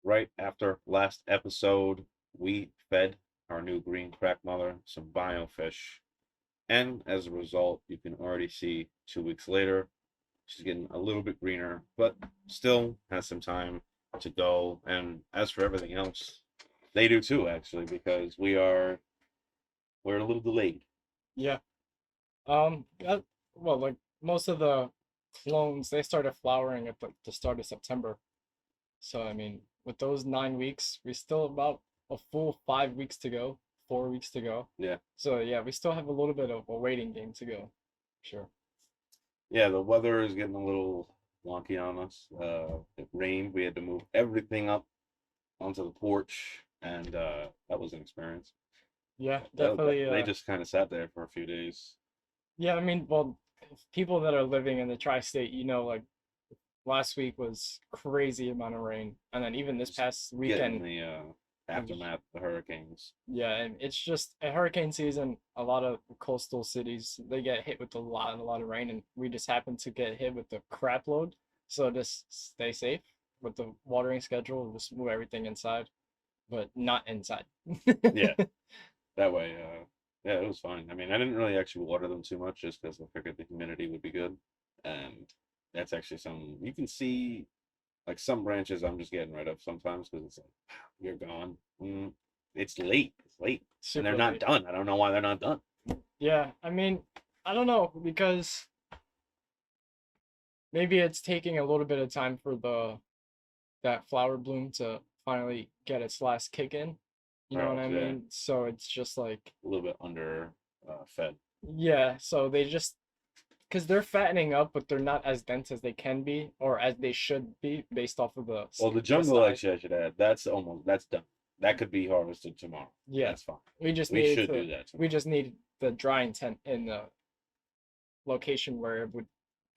right after last episode, we fed our new green crack mother some biofish. And as a result, you can already see 2 weeks later, she's getting a little bit greener, but still has some time to go. And as for everything else, they do too, actually, because we're a little delayed. Yeah. Well, like most of the clones, they started flowering at the start of September. So I mean, with those 9 weeks, we still about a full 5 weeks to go, 4 weeks to go. Yeah. So yeah, we still have a little bit of a waiting game to go. Sure. Yeah, the weather is getting a little wonky on us. It rained. We had to move everything up onto the porch, and that was an experience. Yeah, definitely. They just kind of sat there for a few days. Yeah, I mean, well, people that are living in the tri-state, like last week was crazy amount of rain, and then even this Just past getting weekend, the it was- aftermath of the hurricanes. yeah, and it's just a hurricane season. A lot of coastal cities they get hit with a lot of rain, and we just happen to get hit with the crap load. So just stay safe with the watering schedule. Just move everything inside, but not inside. Yeah, that way. Yeah, it was fine. I mean, I didn't really actually water them too much, just because I figured the humidity would be good, and that's actually some you can see. Like some branches, I'm just getting rid of sometimes because it's like you're gone. It's late. It's late, and they're Super not late. done. I don't know why they're not done. Yeah, I mean, I don't know because maybe it's taking a little bit of time for the that flower bloom to finally get its last kick in. You know what I Perhaps, yeah, mean? So it's just like, a little bit under fed. yeah, so they just because they're fattening up, but they're not as dense as they can be or as they should be based off of Well, the the jungle size. actually, I should add, that's done. That could be harvested tomorrow. Yeah, That's fine. we just We needed should to do that we tomorrow. just needed the drying tent in the location where it would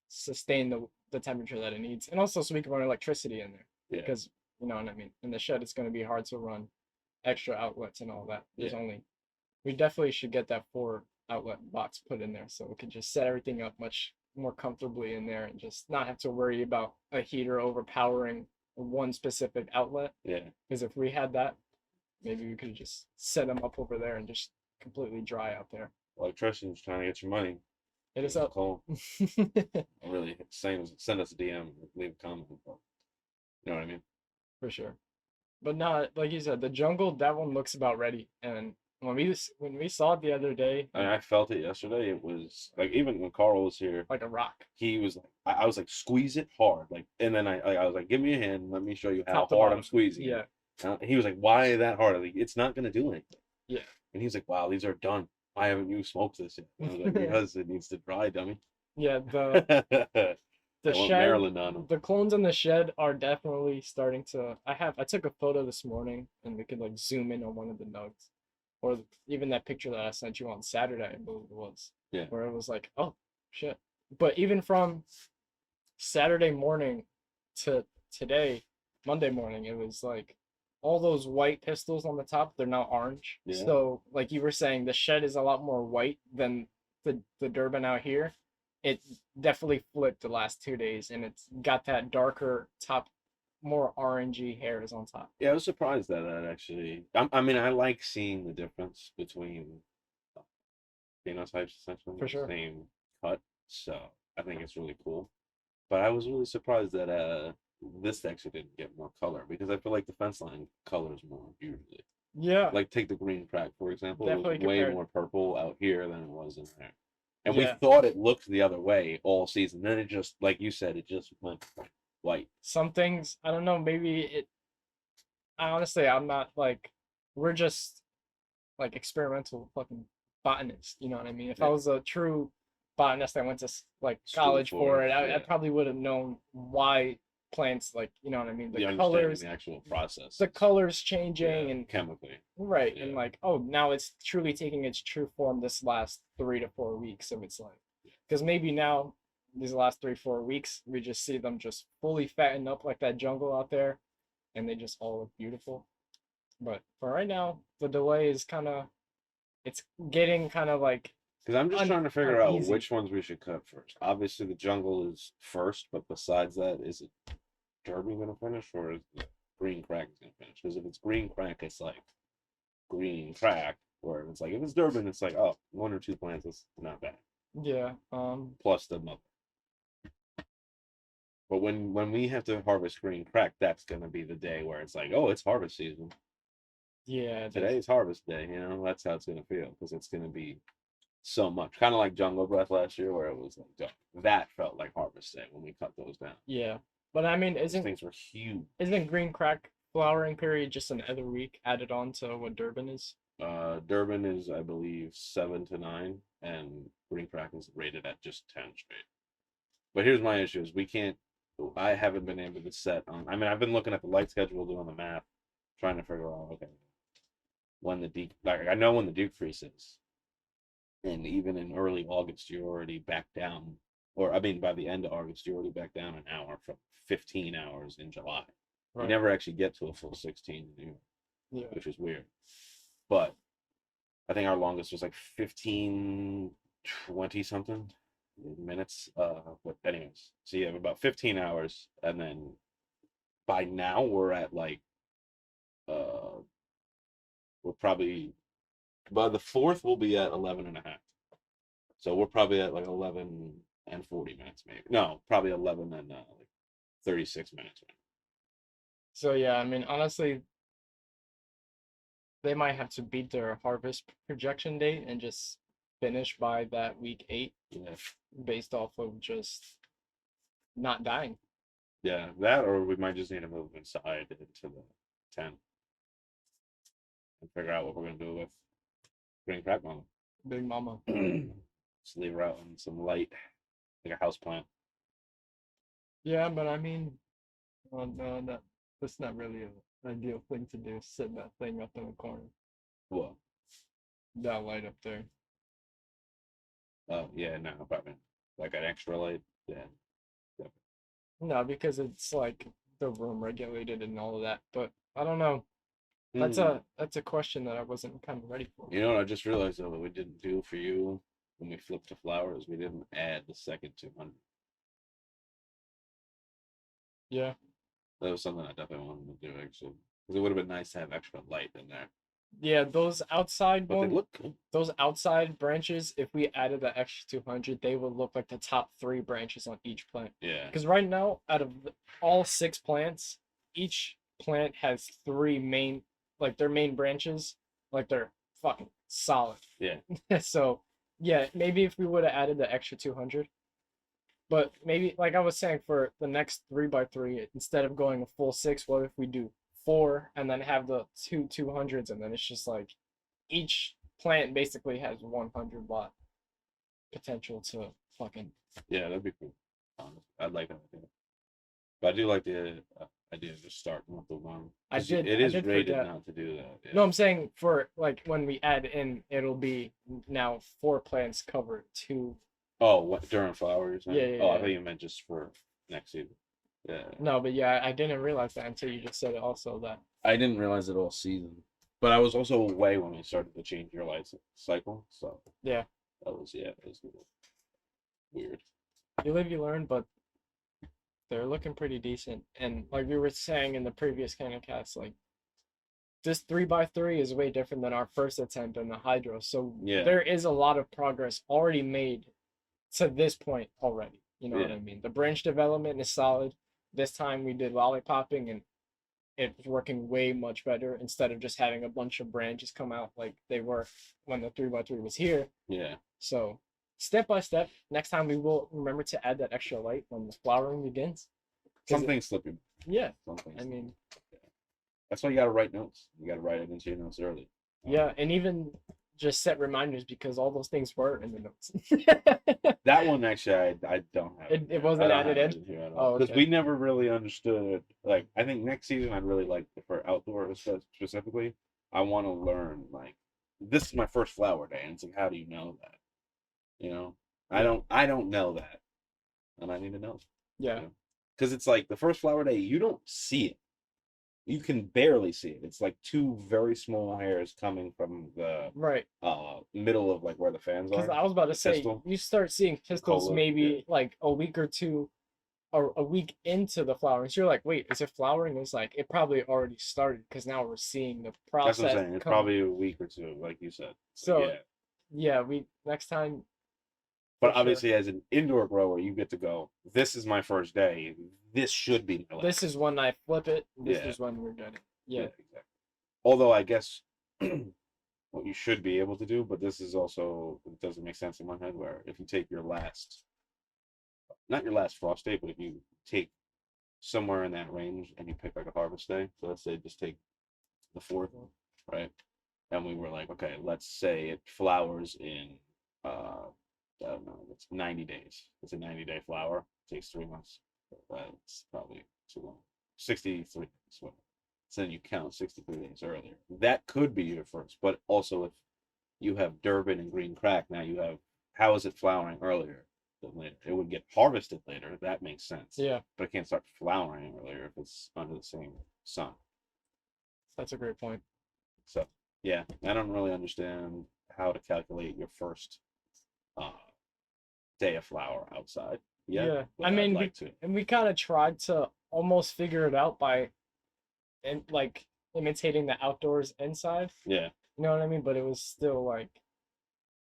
sustain the temperature that it needs, and also so we can run electricity in there Yeah, because you know what I mean. In the shed, it's going to be hard to run extra outlets and all that. yeah, We definitely should get that 4 outlet box put in there so we can just set everything up much more comfortably in there and just not have to worry about a heater overpowering one specific outlet. yeah. Because if we had that, maybe we could just set them up over there and just completely dry out there. Electrician's trying to get your money. It Give is us a up. call. Really, send us a DM, leave a comment. You know what I mean? For sure. But not like you said, the jungle, that one looks about ready. And when we saw it the other day, I felt it yesterday. It was like even when Carl was here, like a rock, he was like, I was like, squeeze it hard, like, and then I was like, give me a hand, let me show you how top to hard I'm bottom. squeezing it. Yeah, He was like, why that hard? I was like, it's not gonna do anything. yeah. And he's like, wow, these are done. Why haven't you smoked this yet? And I was like, because it needs to dry, dummy. Yeah, I the want shed, Maryland on them. the clones in the shed are definitely starting to. I took a photo this morning, and we could like zoom in on one of the nugs, or even that picture that I sent you on Saturday, I believe it was, Yeah, where it was like, oh shit. But even from Saturday morning to today, Monday morning, it was like all those white pistils on the top, they're now orange. yeah. So, like you were saying, the shed is a lot more white than the Durban out here. It definitely flipped the last 2 days, and it's got that darker top, more orangey hairs on top. Yeah, I was surprised at that actually. I mean, I like seeing the difference between phenotypes essentially For in the sure. same cut. So I think it's really cool. But I was really surprised that this actually didn't get more color because I feel like the fence line colors more usually. Yeah, Like take the green crack for example, it was definitely way compared. more purple out here than it was in there. And we Yeah, thought it looked the other way all season. Then it just, like you said, it just went white. some things, I don't know, maybe I honestly, I'm not like, we're just like experimental fucking botanist. You know what I mean? If I Yeah, was a true botanist, I went to like school college for for it. it. I Yeah, probably would have known why plants like you know what I mean. the understanding the actual process, The colors yeah, changing and chemically. right and Yeah, like oh now it's truly taking its true form this last 3 to 4 weeks of its life. Because maybe now these last 3 4 weeks we just see them just fully fatten up like that jungle out there, and they just all look beautiful. But for right now, the delay is kind of it's getting kind of like because I'm just trying to figure out uneasy. which ones we should cut first. Obviously, the jungle is first, but besides that, is it Derby gonna finish or is it green crack is gonna finish. Because if it's green crack, it's like green crack. Where it's like if it's Durban, it's like, oh, 1 or 2 plants is not bad. Yeah. Plus the mother. But when we have to harvest green crack, that's gonna be the day where it's like, oh, it's harvest season. Yeah. Today's harvest day. That's how it's gonna feel because it's gonna be so much. Kind of like Jungle Breath last year, where it was like that felt like harvest day when we cut those down. Yeah. But I mean, Those things were huge. isn't green crack flowering period just another week added on to what Durban is? Durban is, I believe, 7 to 9, and green crack is rated at just 10 straight. But here's my issue: is we can't. I haven't been able to set on. I mean, I've been looking at the light schedule, doing the math, trying to figure out okay when the like I know when the decrease is, and even in early August, you're already back down, or I mean, by the end of August, you're already back down an hour from 15 hours in July. You Right. never actually get to a full 16 anymore, Yeah. which is weird. But I think our longest was like 15, 20 something minutes. But anyways, so yeah, about 15 hours, and then by now we're at like we're probably by the fourth we'll be at 11 and a half. So we're probably at like 11 and 40 minutes, maybe. No, probably 11 and like 36 minutes. So yeah, I mean, honestly, they might have to beat their harvest projection date and just finish by that week 8 Yeah, based off of just not dying. yeah, that or we might just need to move inside into the 10 and figure out what we're gonna do with green crack mama. Big mama. Just leave her out in some light, like a house plant. Yeah, but I mean, no, that's not really an ideal thing to do. Sit that thing up in the corner. Well, That light up there. oh yeah, no, probably like an extra light. Yeah, No, because it's like the room regulated and all of that. But I don't know. That's Hmm. a question that I wasn't kind of ready for. You know what I just realized though that we didn't do for you when we flipped to flowers, we didn't add the second 200. Yeah. That was something I definitely wanted to do actually, because it would have been nice to have extra light in there. Yeah, those outside But they ones, look good. those outside branches, if we added the extra 200, they would look like the top 3 branches on each plant. Yeah, Because right now, out of all 6 plants, each plant has 3 main, like their main branches, like they're fucking solid. yeah, So, yeah, maybe if we would have added the extra 200, but maybe, like I was saying, for the next 3x3, instead of going a full 6, what if we do 4 and then have the 200s, and then it's just like each plant basically has 100 watt potential to fucking. yeah. That'd be cool. Honestly, I'd like that idea. But I do like the idea of just starting with the one. I 'Cause did. It I is did rated forget. not to do that. Yeah. No, I'm saying for like when we add in, it'll be now 4 plants cover 2. Oh, what during flowers? Yeah, yeah, Oh, I yeah. thought you meant just for next season. Yeah. No, but yeah, I didn't realize that until you just said it. Also, that I didn't realize it all season, but I was also away when we started to change your light cycle. So yeah, that was it was a little weird. you live, you learn, but they're looking pretty decent. And like we were saying in the previous kind of cast, like this 3x3 is way different than our first attempt on the hydro. So Yeah. there is a lot of progress already made to this point already. You know what Yeah. I mean? The branch development is solid. This time we did lollipopping and it was working way much better instead of just having a bunch of branches come out like they were when the 3x3 was here. Yeah. So step by step, next time we will remember to add that extra light when the flowering begins. 'Cause Something's slipping. Yeah, Something's I mean, that's why you gotta write notes. You gotta write it into your notes early. yeah, and even just set reminders because all those things were in the notes. That one actually, I don't have. It wasn't I don't added have in? it here at Oh, all because okay. we never really understood. Like, I think next season I'd really like for outdoor specifically. I want to learn like this is my first flower day, and it's like, how do you know that? You know, Yeah. I don't know that, and I need to know. Yeah. Because it's like the first flower day, you don't see it. You can barely see it. It's like 2 very small hairs coming from the Right. middle of like where the fans Because are. I was about to The say pistil. you start seeing pistils Cola, maybe yeah. like a week or 2 a week into the flowering. So you're like, wait, is it flowering? It's like it probably already started because now we're seeing the That's what I'm process saying. It's come. probably a week or two, like you said. So So yeah. yeah, we next time for But sure. obviously, as an indoor grower, you get to go. This is my first day. This should be my This last. is when I flip it. This Yeah, is when we're done. yeah, Yeah, exactly. Although I guess what you should be able to do, but this is also it doesn't make sense in my head. Where if you take your last, not your last frost date, but if you take somewhere in that range and you pick like a harvest day, so let's say just take the fourth, right? And we were like, okay, let's say it flowers in I don't know, it's 90 days. It's a 90-day flower. It takes 3 months. That's probably too long. 63 days. So then you count 63 days earlier. That could be your first, but also if you have Durban and green crack, now you have how is it flowering earlier than later? It would get harvested later. That makes sense. yeah, But it can't start flowering earlier if it's under the same sun. that's a great point. So yeah, I don't really understand how to calculate your first uh, day of flower outside yet, Yeah, I but I'd mean, like to. we kind of tried to almost figure it out by and like imitating the outdoors inside. Yeah, You know what I mean? But it was still like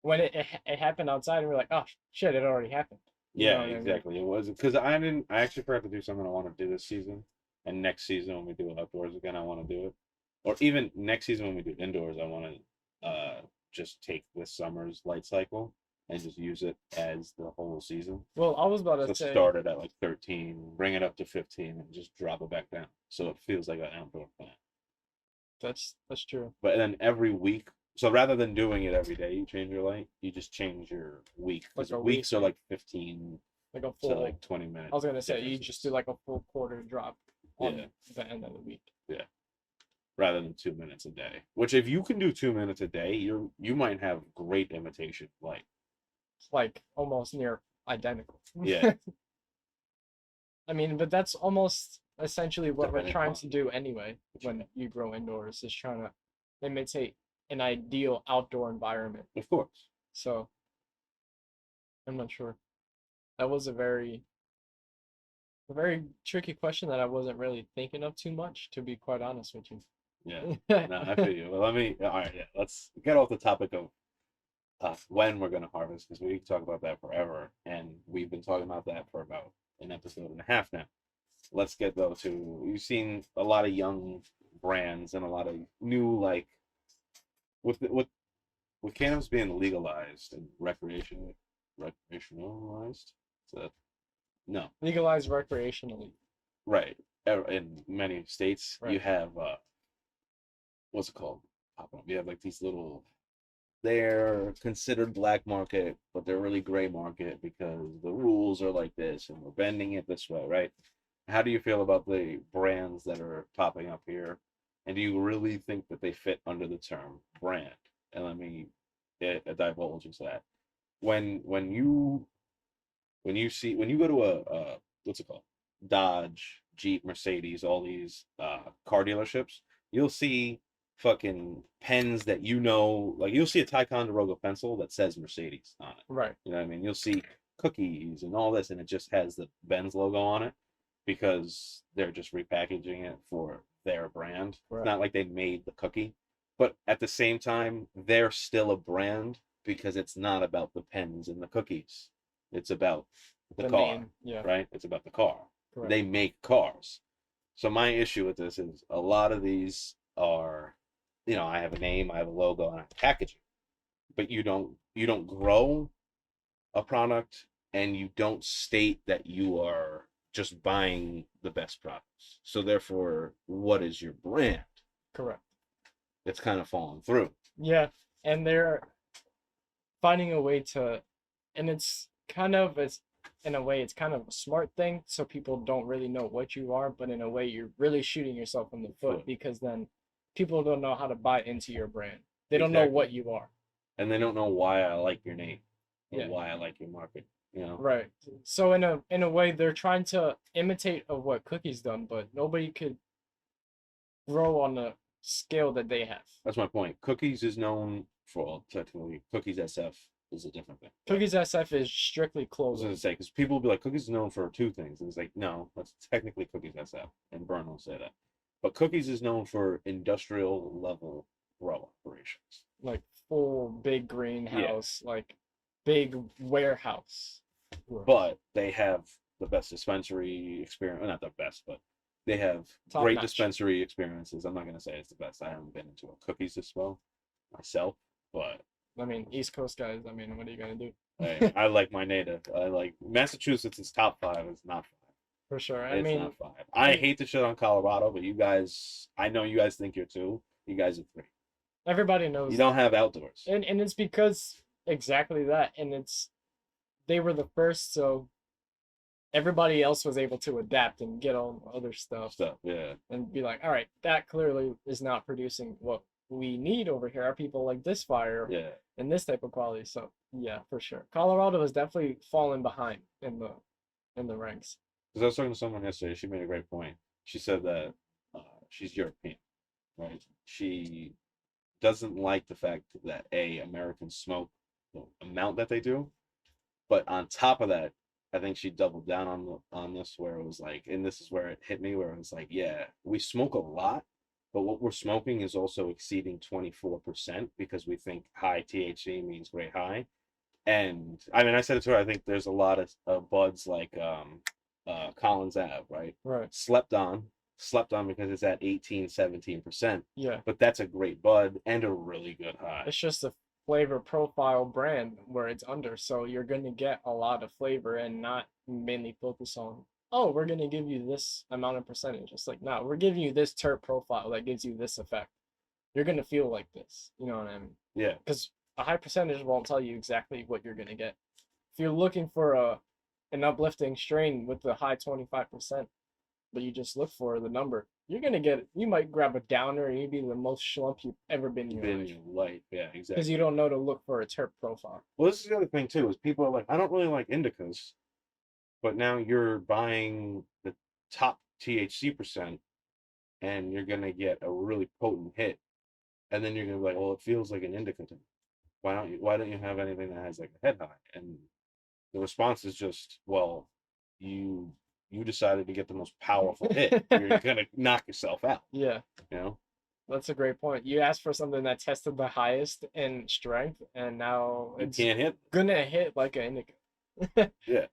when it happened outside, and we are like, oh shit, it already happened. You know yeah, what I mean? exactly. It was because I didn't. I actually forgot to do something I want to do this season, and next season when we do it outdoors again, I want to do it, or even next season when we do indoors, I want to just take this summer's light cycle and just use it as the whole season. Well, I was about to So say start it at like 13, bring it up to 15, and just drop it back down, so it feels like an outdoor plant. that's true. But then every week, so rather than doing it every day, you change your light, you just change your week Like because a weeks are weekly, like 15 like a to full. like 20 I minute was gonna say you just do differences. like a full quarter drop Yeah, on the end of the week. yeah. Rather than 2 minutes a day. Which if you can do 2 minutes a day, you might have great imitation light. It's like almost near identical. Yeah, I mean, but that's almost essentially what we're depending trying upon to do anyway what you when you grow indoors, is trying to imitate an ideal outdoor environment. of course. So I'm not sure. That was a very tricky question that I wasn't really thinking of too much, to be quite honest with you. Yeah. No, I feel you. Well, let me. All right, yeah. Let's get off the topic of when we're gonna harvest because we can talk about that forever, and we've been talking about that for about an episode and a half now. Let's get though to you've seen a lot of young brands and a lot of new like with with cannabis being legalized and recreationalized. So no, Legalized recreationally, right. In many states, right? you have what's it called? Popping up. You have like these little. They're considered black market, but they're really gray market because the rules are like this and we're bending it this way, right? How do you feel about the brands that are popping up here? And do you really think that they fit under the term brand? And let me divulge into that. When when you go to a what's it called? Dodge, Jeep, Mercedes, all these car dealerships, you'll see fucking pens that like you'll see a Ticonderoga pencil that says Mercedes on it. Right. You know what I mean? You'll see cookies and all this, and it just has the Benz logo on it because they're just repackaging it for their brand. It's Right. not like they made the cookie, but at the same time, they're still a brand because it's not about the pens and the cookies. It's about the The car, name, yeah, right? It's about the car. correct. They make cars. So my issue with this is a lot of these are, I have a name, I have a logo, and I have packaging, but you don't grow a product and you don't state that you are just buying the best products. So therefore, what is your brand? Correct. It's kind of falling through. Yeah, and they're finding a way to, and it's in a way it's kind of a smart thing, so people don't really know what you are, but in a way you're really shooting yourself in the foot because then people don't know how to buy into your brand. They don't know Exactly. what you are. And they don't know why I like your name or Yeah. why I like your market. Right. So in a way they're trying to imitate of what Cookie's done, but nobody could grow on the scale that they have. That's my point. Cookies is known for, well, technically Cookies SF is a different thing. Cookies SF is strictly I was clothing. gonna say because people will be like, Cookies is known for two things, and it's like, no, that's technically Cookies SF, and Burn will say that, but Cookies is known for industrial level grow operations. Like full big Yeah, greenhouse, like big warehouse. but they have the best dispensary experience. Not the best, but they have Top great notch. dispensary experiences. I'm not gonna say it's the best. I haven't been into a Cookies dispo myself, but I mean, East Coast guys. I mean, what are you gonna do? I like my native. I like Massachusetts is top five. It's not five. For sure. I It's mean, not five. I hate the shit on Colorado, but you guys, I know you guys think you're two. You guys are three. everybody You knows don't that. have outdoors And it's because exactly that. And it's they were the first, so everybody else was able to adapt and get on other stuff stuff. Yeah, and be like, all right, that clearly is not producing what we need over here. Our people like this fire yeah. and this type of quality. So yeah, for sure. Colorado is definitely falling behind in the ranks. Because I was talking to someone yesterday. She made a great point. She said that she's European, right? She doesn't like the fact that Americans smoke the amount that they do, but on top of that, I think she doubled down on this where it was like, and this is where it hit me, where it was like, yeah, we smoke a lot, but what we're smoking is also exceeding 24% because we think high THC means great high. And I mean, I said it to her. I think there's a lot of buds like Collins Ave, right? Right. Slept on because it's at 18, 17%. Yeah. But that's a great bud and a really good high. It's just a flavor profile brand where it's under, so you're gonna get a lot of flavor and not mainly focus on, oh, we're gonna give you this amount of percentage. It's like, no, we're giving you this terp profile that gives you this effect. You're gonna feel like this. You know what I mean? Yeah. Because a high percentage won't tell you exactly what you're gonna get. If you're looking for an uplifting strain with the high 25%, but you just look for the number, you're gonna get. You might grab a downer, and you'd be the most schlump you've ever been in your life Light. Yeah, because exactly. you don't know to look for a terp profile. Well, this is the other thing too, is people are like, I don't really like indicas, but now you're buying the top THC percent and you're gonna get a really potent hit. And then you're gonna be like, well, it feels like an indica to me. Why don't you have anything that has like a head high? And the response is just, well, you you decided to get the most powerful hit. You're gonna knock yourself out, Yeah, you know? that's a great point. You asked for something that tested the highest in strength, and now You it's can't hit. gonna hit like an indica. Yeah.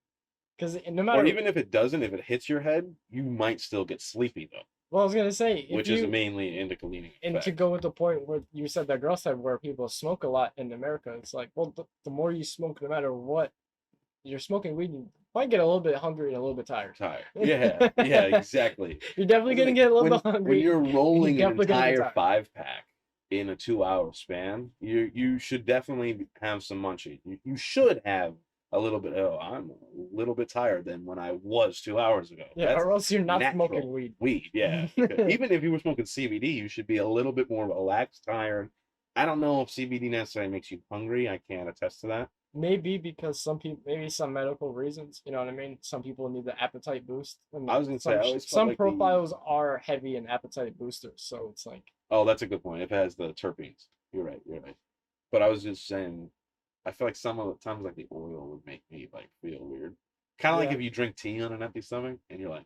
Because no Or matter, even if it doesn't, if it hits your head, you might still get sleepy though, well, I was gonna say, if which is you mainly indica leaning and to effect. go with the point where you said that girl said where people smoke a lot in America, it's like, well, the more you smoke, no matter what, you're smoking weed, you might get a little bit hungry and a little bit tired. Tired. Yeah, yeah, exactly. You're definitely It's gonna like get a little when bit hungry. when you're rolling an definitely gonna get entire tired. 5 pack in a 2 hour span, you should definitely have some munchie. You should have a little bit. Oh, I'm a little bit tired than when I was 2 hours ago. Yeah, That's or else you're not natural. smoking weed. Weed, yeah. Even if you were smoking CBD, you should be a little bit more relaxed, tired. I don't know if CBD necessarily makes you hungry. I can't attest to that. Maybe because some people, maybe some medical reasons, you know what I mean? Some people need the appetite boost. And I was gonna say, I always felt some like profiles are heavy in appetite boosters, so it's like, oh, that's a good point. If it has the terpenes, you're right. You're right. But I was just saying, I feel like some of the times like the oil would make me like feel weird. Kind of like yeah. if you drink tea on an empty stomach and you're like,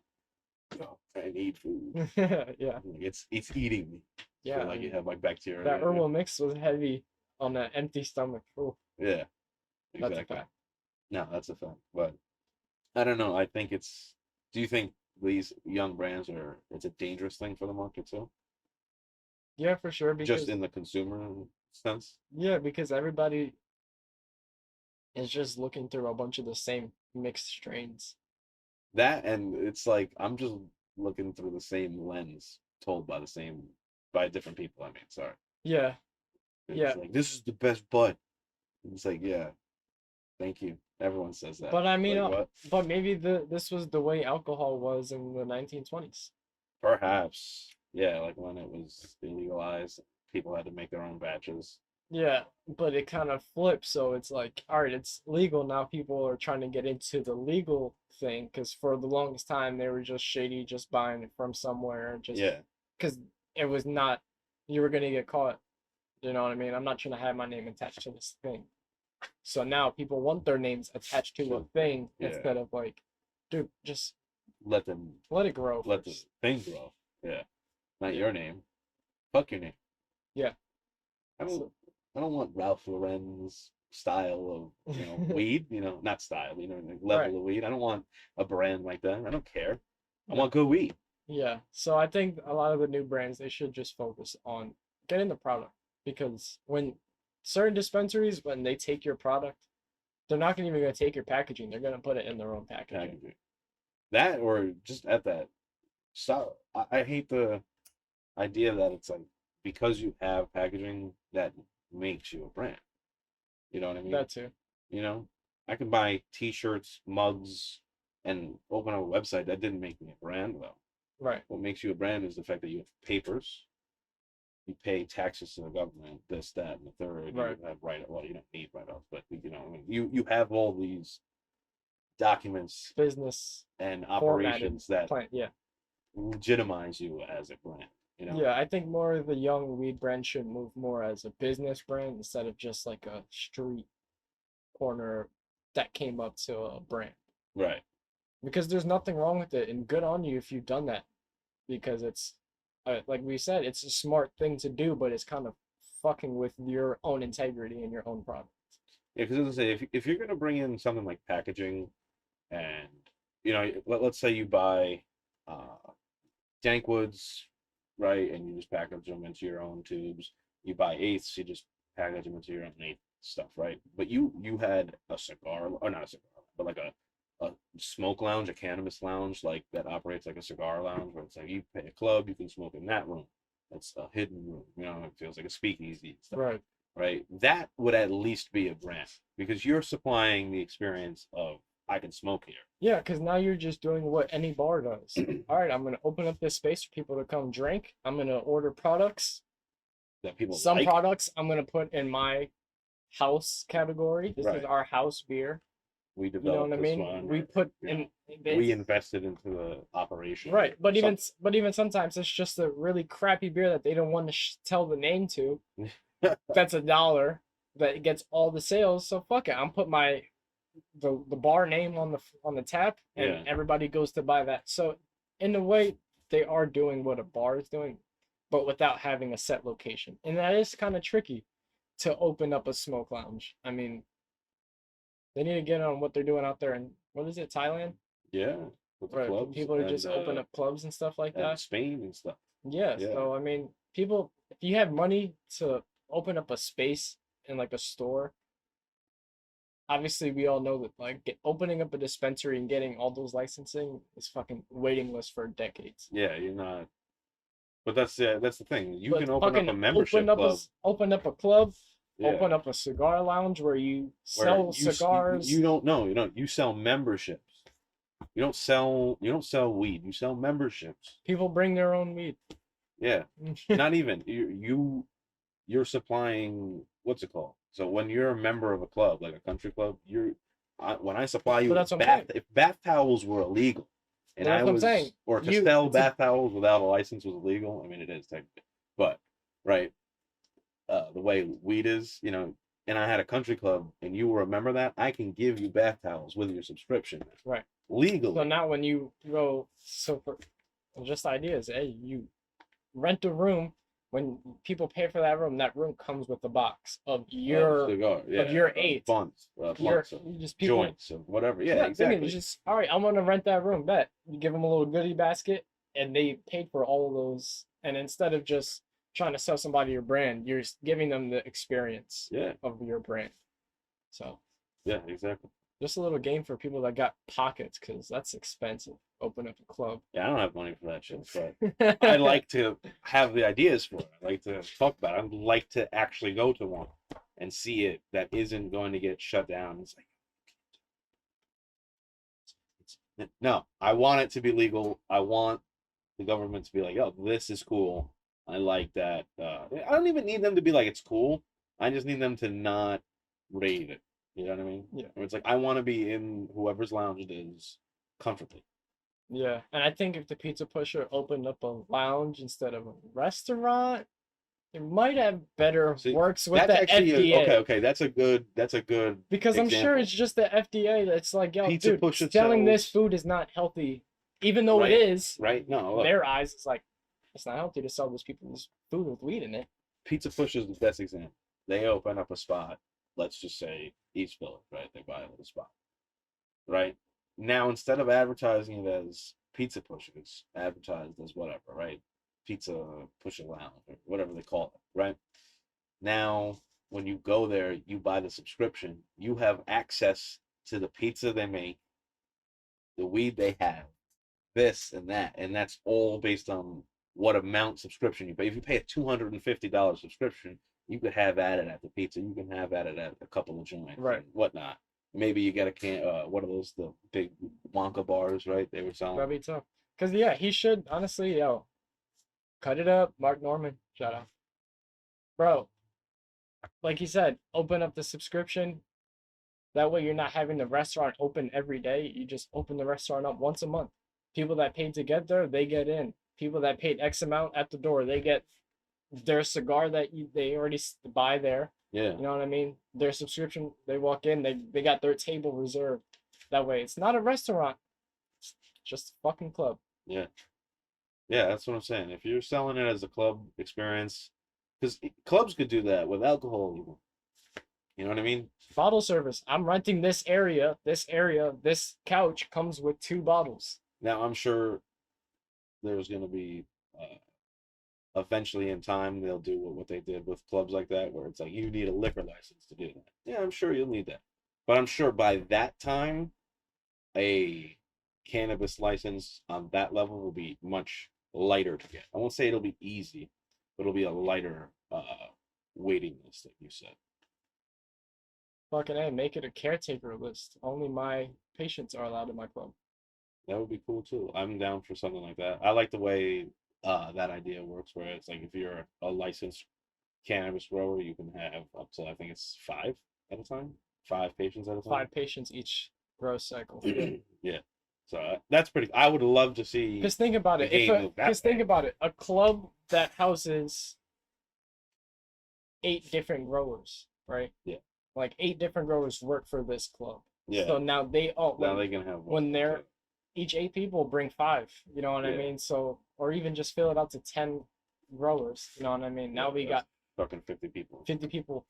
oh, I need food. Yeah, Like, it's eating me. yeah. Feel like you have like bacteria. That in there. herbal mix was heavy on an empty stomach. Oh, Yeah, that's a exactly. fact. No, that's a fact. But I don't know. I think it's. Do you think these young brands are? It's a dangerous thing for the market too, Yeah, for sure. Because just in the consumer sense. yeah, because everybody is just looking through a bunch of the same mixed strains. That and it's like I'm just looking through the same lens told by different people. I mean, sorry. Yeah, It's yeah. like this is the best bud. It's like, yeah, thank you. Everyone says that. But I mean, Like what? but maybe this was the way alcohol was in the 1920s. Perhaps. Yeah, like when it was illegalized, people had to make their own batches. Yeah, but it kind of flips, so it's like, all right, it's legal now. People are trying to get into the legal thing because for the longest time they were just shady, just buying it from somewhere, just Yeah. because it was not, you were gonna get caught. You know what I mean? I'm not trying to have my name attached to this thing. So now people want their names attached to a thing Yeah. instead of like, dude, just Let them let it grow let the first. thing grow. Yeah. Not Yeah. your name. Fuck your name. Yeah. I don't So, I don't want Ralph Lauren's style of, weed, not style, like right. level of weed. I don't want a brand like that. I don't care. I No. want good weed. Yeah. So I think a lot of the new brands they should just focus on getting the product because when certain dispensaries when they take your product, they're not even gonna take your packaging. They're gonna put it in their own packaging. Packaging. That or just at that. Stop. I hate the idea that it's like because you have packaging that makes you a brand. You know what I mean? That too. You know, I can buy T-shirts, mugs, and open up a website. That didn't make me a brand, though. Right. What makes you a brand is the fact that you have papers, you pay taxes to the government, this, that, and the third. Right. You have Well, you don't need write-offs, but you have all these documents Business and formatted operations that plant. Yeah. legitimize you as a brand. Yeah, I think more of the young weed brand should move more as a business brand instead of just like a street corner that came up to a brand. Right. Because there's nothing wrong with it, and good on you if you've done that. Because it's, like we said, it's a smart thing to do, but it's kind of fucking with your own integrity and your own product. Yeah, because as I say, if you're gonna bring in something like packaging, and let's say you buy Dankwoods, right, and you just package them into your own tubes. You buy eighths, you just package them into your own eighth stuff, right? But you had a cigar, or not a cigar, but like a smoke lounge, a cannabis lounge, like that operates like a cigar lounge, where it's like you pay a club, you can smoke in that room. That's a hidden room, it feels like a speakeasy and stuff. Right. Right? That would at least be a brand because you're supplying the experience of I can smoke here. Yeah, because now you're just doing what any bar does. All right, I'm gonna open up this space for people to come drink. I'm gonna order products. That people Some like. products I'm gonna put in my house category. This is Right. our house beer. We You know developed what I this mean? one. We Or, put you in know, we invested into the operation. right, but Some- even sometimes it's just a really crappy beer that they don't want to tell the name to. That's $1 that gets all the sales. So fuck it, I'm put the bar name on the tap, and Yeah. everybody goes to buy that. So in a way, they are doing what a bar is doing, but without having a set location, and that is kind of tricky to open up a smoke lounge. I mean, they need to get on what they're doing out there in what is it, Thailand? Yeah. With the Right, for clubs people to just open up clubs and stuff like and that. Spain and stuff. Yeah, Yeah. so I mean, people, if you have money to open up a space in like a store, obviously we all know that like opening up a dispensary and getting all those licensing is fucking waiting list for decades. Yeah, you're not. But that's the thing. You But can open up fucking a membership club. open up a club, Yeah. open up a cigar lounge where you Where sell cigars. You don't know. You sell memberships. You don't sell weed. You sell memberships. People bring their own weed. Yeah. Not even. You're supplying, what's it called? So when you're a member of a club, like a country club, when I supply you But that's what I'm saying. if bath towels were illegal, and But that's I what I'm was saying. or to You- sell it's a- bath towels without a license was illegal. I mean, it is technically, but right, the way weed is, and I had a country club, and you were a member of that, I can give you bath towels with your subscription, Right. legally. So now when you go, just ideas, hey, you rent a room. When people pay for that room comes with a box of your eighth. Blunts, just people, joints, of whatever. Yeah, exactly. Just all right. I'm gonna rent that room. Bet you give them a little goodie basket, and they paid for all of those. And instead of just trying to sell somebody your brand, you're just giving them the experience of your brand. So yeah, exactly. just a little game for people that got pockets, because that's expensive. Open up a club. Yeah, I don't have money for that shit, but I like to have the ideas for it. I like to talk about it. I'd like to actually go to one and see it that isn't going to get shut down. It's like, no, I want it to be legal. I want the government to be like, oh, this is cool. I like that. I don't even need them to be like, it's cool. I just need them to not raid it. You know what I mean? Yeah. Where it's like, I want to be in whoever's lounge it is comfortably. Yeah, and I think if the pizza pusher opened up a lounge instead of a restaurant, It might have better See, works with that's the actually FDA. okay. That's a good Because I'm sure example. it's just the FDA that's like, yo, Pizza dude, Pusher selling this sells, food is not healthy. Even though it right? is, Right? No, in look, their eyes, it's like, it's not healthy to sell these people this food with weed in it. Pizza Pusher is the best example. They open up a spot, let's just say East Village, right? They buy a little spot, right? Now, instead of advertising it as Pizza Pushers, advertised as whatever, right? Pizza Pusher Lounge, or whatever they call it, right? Now, when you go there, you buy the subscription, you have access to the pizza they make, the weed they have, this and that, and that's all based on what amount subscription you pay. If you pay a $250 subscription, you could have at it at the pizza. You can have at it at a couple of joints Right. and whatnot. Maybe you get a can. What are those? The big Wonka bars, right? They were That'd selling. be tough. Because, yeah, he should, honestly, yo, cut it up. Mark Norman, shout out. Bro, like you said, open up the subscription. That way you're not having the restaurant open every day. You just open the restaurant up once a month. People that paid to get there, they get in. People that paid X amount at the door, they get their cigar that they already buy there. Yeah, You know what I mean? Their subscription, they walk in, they got their table reserved. That way, it's not a restaurant, it's just a fucking club. yeah, yeah. That's what I'm saying. If you're selling it as a club experience, because clubs could do that with alcohol, even. You know what I mean? Bottle service. I'm renting this area. This area, this couch comes with 2 bottles. Now I'm sure there's going to be eventually in time they'll do what they did with clubs like that, where it's like you need a liquor license to do that. Yeah, I'm sure you'll need that, but I'm sure by that time a cannabis license on that level will be much lighter to get. I won't say it'll be easy, but it'll be a lighter waiting list, like you said. Fucking A, make it a caretaker list. Only my patients are allowed in my club. That would be cool too. I'm down for something like that. I like the way that idea works, where it's like if you're a licensed cannabis grower, you can have up to, I think it's 5 at a time, 5 patients at a time. 5 patients each gross cycle. Yeah. So that's pretty. I would love to see Because think about the it. game move that Because think way. about it. A club that houses 8 different growers, right? Yeah. Like 8 different growers work for this club. Yeah. So now they all Now they can have one. when they're each 8 people bring 5. You know what I Yeah. mean? So or even just fill it out to 10 growers. You know what I mean? Now Yeah, we that's got fucking 50 people 50 people.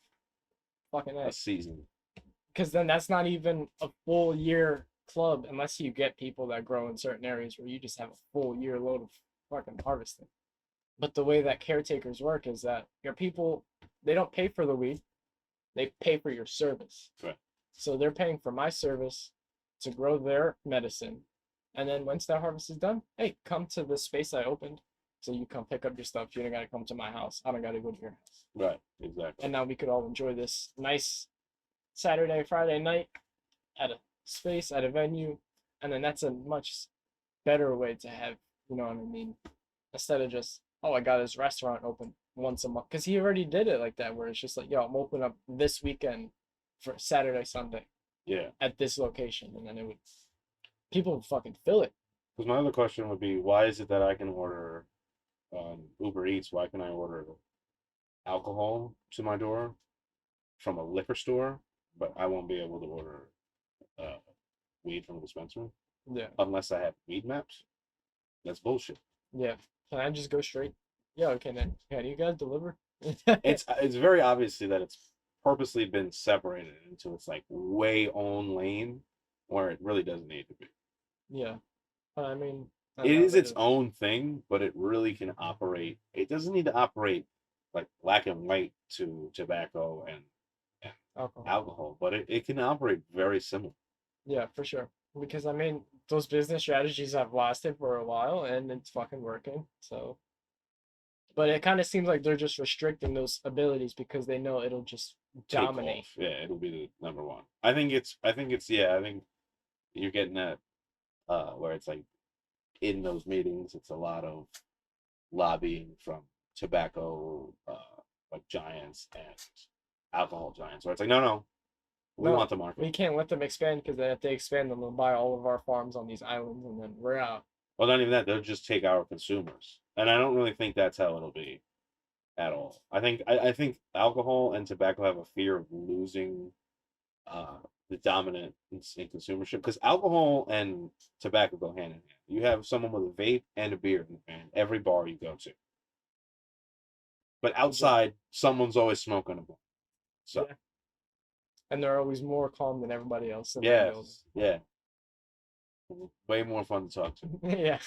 Fucking a A. season. Because then that's not even a full year club unless you get people that grow in certain areas where you just have a full year load of fucking harvesting. But the way that caretakers work is that your people, they don't pay for the weed, they pay for your service. Right. So they're paying for my service to grow their medicine. And then once that harvest is done, hey, come to the space I opened. So you come pick up your stuff. You don't gotta come to my house. I don't gotta go to your house. Right. Exactly. And now we could all enjoy this nice Saturday, Friday night at a space, at a venue. And then that's a much better way to have, you know what I mean? Instead of just, oh, I got his restaurant open once a month. Because he already did it like that, where it's just like, yo, I'm open up this weekend for Saturday, Sunday Yeah. at this location. And then it would, people would fucking fill it. Because my other question would be, why is it that I can order Uber Eats? Why can I order alcohol to my door from a liquor store, but I won't be able to order uh, weed from a dispensary Yeah. unless I have weed maps? That's bullshit. Yeah. Can I just go straight? Yeah, okay then. Can you guys deliver? It's very obviously that it's purposely been separated into its like way own lane where it really doesn't need to be. Yeah. I mean, I It don't know, is its own thing, but it really can operate. It doesn't need to operate like black and white to tobacco and alcohol, but it can operate very similar. Yeah, for sure. Because I mean, those business strategies have lasted for a while and it's fucking working. So, but it kind of seems like they're just restricting those abilities because they know it'll just Take dominate. off. Yeah, it'll be the number one. I think yeah, I think you're getting that where it's like in those meetings, it's a lot of lobbying from tobacco like giants and alcohol giants, where it's like, no, we No, want the market. we can't let them expand because then if they expand, then they'll buy all of our farms on these islands and then we're out. Well, not even that, they'll just take our consumers. And I don't really think that's how it'll be. at all. I think alcohol and tobacco have a fear of losing uh, the dominant in consumership because alcohol and tobacco go hand in hand. You have someone with a vape and a beer in every bar you go to, but Exactly. outside someone's always smoking a blunt. So Yeah. And they're always more calm than everybody else in that building. yes, yeah, way more fun to talk to. Yeah.